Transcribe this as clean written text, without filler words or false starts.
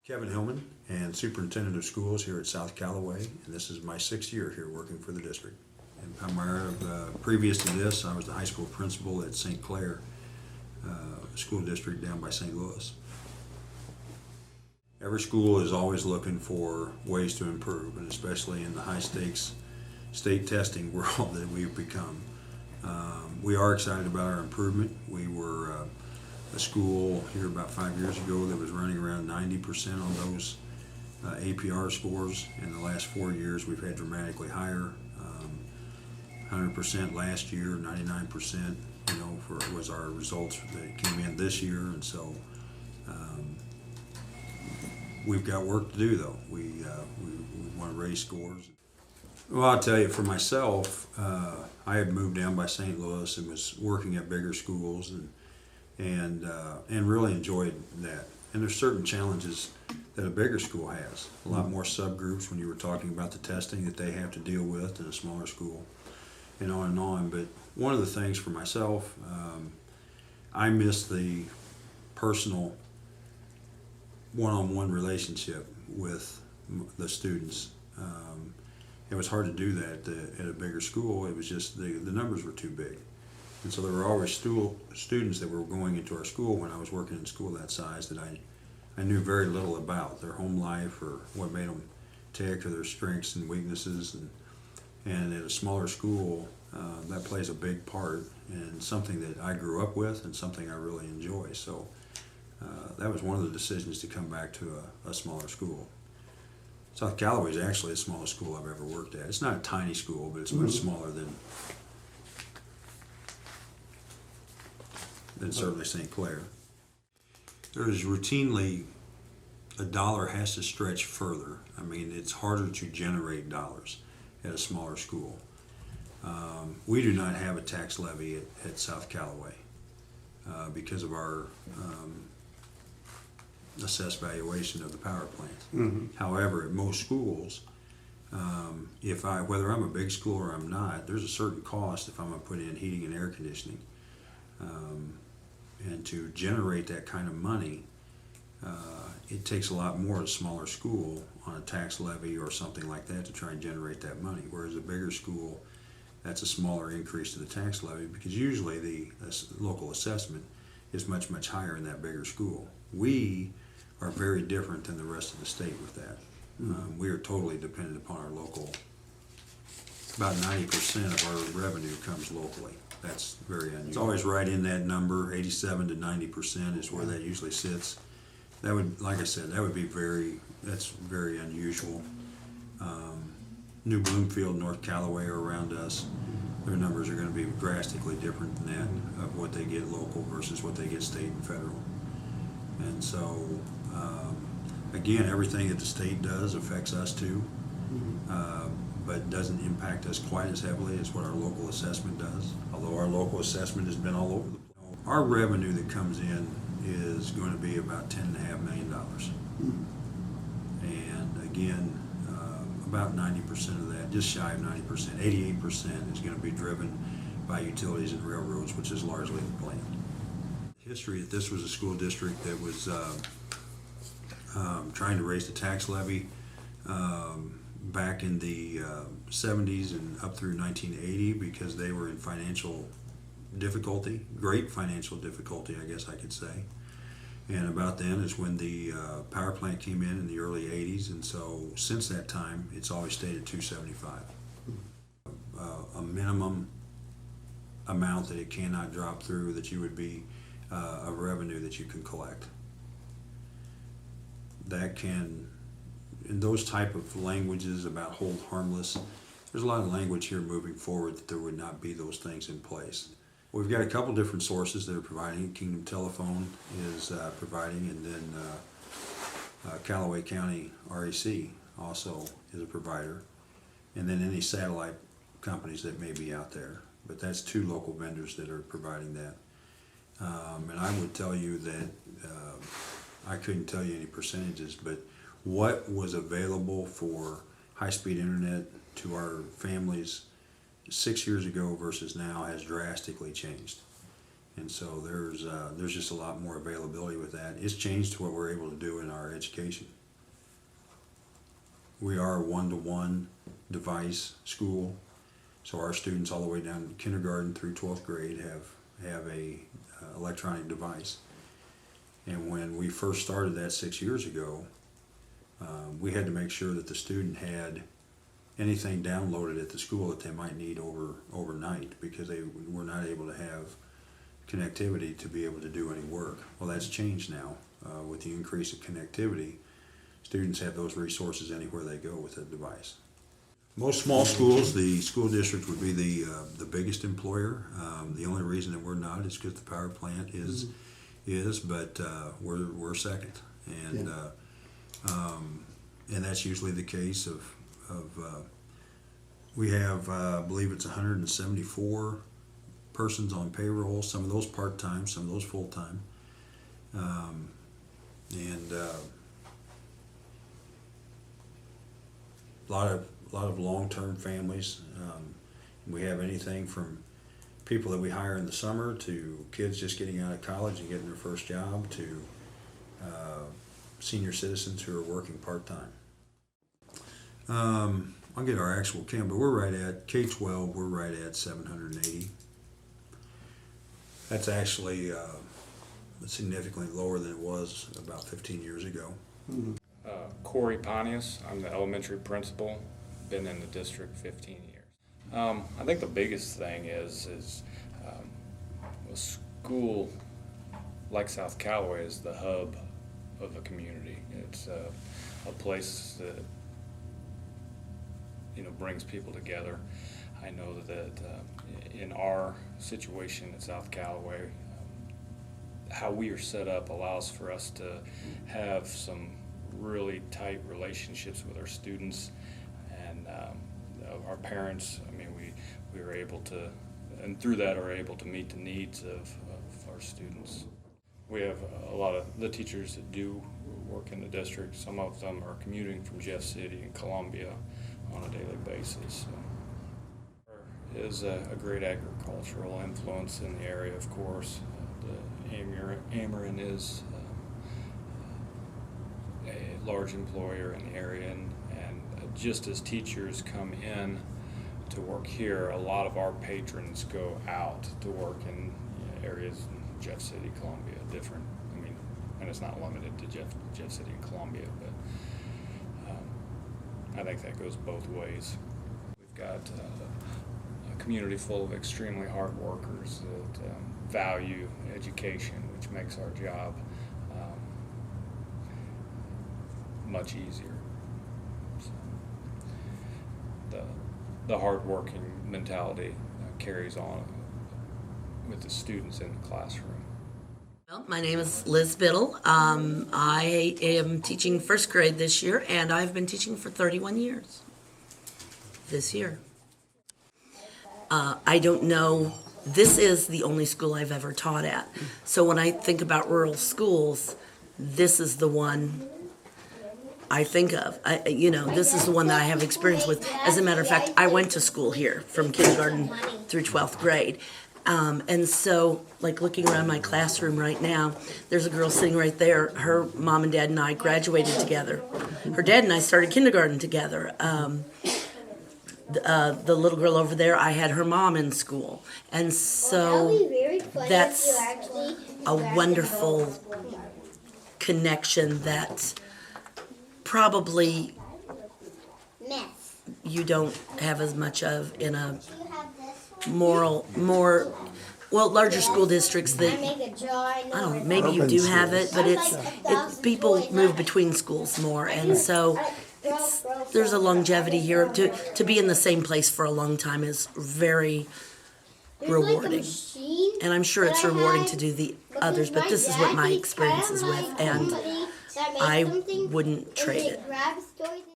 Kevin Hillman, and superintendent of schools here at South Callaway, and this is my 6th year here working for the district. And previous to this, I was the high school principal at St. Clair School District down by St. Louis. Every school is always looking for ways to improve, and especially in the high-stakes state testing world that we've become. We are excited about our improvement. We were a school here about 5 years ago that was running around 90% on those APR scores. In the last 4 years, we've had dramatically higher, 100% last year, 99%, was our results that came in this year. And so we've got work to do, though. We want to raise scores. Well, I'll tell you, for myself, I had moved down by St. Louis and was working at bigger schools and really enjoyed that. And there's certain challenges that a bigger school has. A lot more subgroups when you were talking about the testing that they have to deal with in a smaller school, and on and on. But one of the things for myself, I miss the personal one-on-one relationship with the students. It was hard to do that at a bigger school. It was just the numbers were too big. And so there were always students that were going into our school when I was working in school that size that I knew very little about their home life or what made them tick or their strengths and weaknesses. And at a smaller school, that plays a big part and something that I grew up with and something I really enjoy. So that was one of the decisions to come back to a smaller school. South Callaway is actually the smallest school I've ever worked at. It's not a tiny school, but it's much smaller than certainly St. Clair. There is routinely, a dollar has to stretch further. I mean, it's harder to generate dollars at a smaller school. We do not have a tax levy at South Callaway because of our assessed valuation of the power plant. Mm-hmm. However, at most schools, whether I'm a big school or I'm not, there's a certain cost if I'm going to put in heating and air conditioning. And to generate that kind of money, it takes a lot more at a smaller school on a tax levy or something like that to try and generate that money. Whereas a bigger school, that's a smaller increase to the tax levy because usually the local assessment is much, much higher in that bigger school. We are very different than the rest of the state with that. We are totally dependent upon our local. About 90% of our revenue comes locally. That's very unusual. It's always right in that number, 87 to 90% is where that usually sits. That would, like I said, that's very unusual. New Bloomfield, North Callaway are around us. Their numbers are going to be drastically different than that of what they get local versus what they get state and federal. And so, again, everything that the state does affects us too, but doesn't impact us quite as heavily as what our local assessment does, although our local assessment has been all over the place. Our revenue that comes in is going to be about $10.5 million. And again, about 90% of that, just shy of 90%, 88% is going to be driven by utilities and railroads, which is largely the plant. History that this was a school district that was trying to raise the tax levy back in the 70s and up through 1980 because they were in financial difficulty, great financial difficulty, I guess I could say. And about then is when the power plant came in the early 80s, and so since that time, it's always stayed at 275. A minimum amount that it cannot drop through that you would be a revenue that you can collect. That can, in those type of languages about hold harmless, there's a lot of language here moving forward that there would not be those things in place. We've got a couple different sources that are providing. Kingdom Telephone is providing, and then Callaway County REC also is a provider, and then any satellite companies that may be out there. But that's two local vendors that are providing that. And I would tell you that I couldn't tell you any percentages, but what was available for high-speed internet to our families 6 years ago versus now has drastically changed. And so there's just a lot more availability with that. It's changed what we're able to do in our education. We are a one-to-one device school, so our students all the way down to kindergarten through 12th grade have a electronic device. And when we first started that 6 years ago, we had to make sure that the student had anything downloaded at the school that they might need overnight, because they were not able to have connectivity to be able to do any work. Well, that's changed now. With the increase of connectivity, students have those resources anywhere they go with a device. Most small schools, the school district would be the biggest employer. The only reason that we're not is because the power plant is, but we're second, and and that's usually the case of we have I believe it's 174 persons on payroll. Some of those part-time, some of those full-time, and a lot of long-term families. We have anything from people that we hire in the summer to kids just getting out of college and getting their first job to senior citizens who are working part-time. I'll get our actual count, but we're right at K-12. We're right at 780. That's actually significantly lower than it was about 15 years ago. Corey Pontius. I'm the elementary principal. Been in the district 15 years. I think the biggest thing is a school like South Callaway is the hub of a community. It's a place that brings people together. I know that in our situation at South Callaway, how we are set up allows for us to have some really tight relationships with our students and our parents. I mean, we are able to, and through that are able to meet the needs of our students. We have a lot of the teachers that do work in the district. Some of them are commuting from Jeff City and Columbia on a daily basis. There is a great agricultural influence in the area, of course. The Ameren is a large employer in the area, and just as teachers come in to work here, a lot of our patrons go out to work in areas in Jeff City, Columbia, different. I mean, and it's not limited to Jeff City and Columbia, but I think that goes both ways. We've got a community full of extremely hard workers that value education, which makes our job much easier. So the hard-working mentality carries on with the students in the classroom. Well, my name is Liz Biddle. I am teaching first grade this year, and I've been teaching for 31 years this year. I don't know, this is the only school I've ever taught at. So when I think about rural schools, this is the one I think of. This is the one that I have experience with. As a matter of fact, I went to school here from kindergarten through 12th grade. And so, like, looking around my classroom right now, there's a girl sitting right there. Her mom and dad and I graduated together. Her dad and I started kindergarten together. The little girl over there, I had her mom in school. And so that's a wonderful connection that probably you don't have as much of in a larger school districts that, I don't know, maybe you do have it, but it's people move between schools more, and so there's a longevity here. To be in the same place for a long time is very rewarding, and I'm sure it's rewarding to do the others, but this is what my experience is with, and I wouldn't trade it.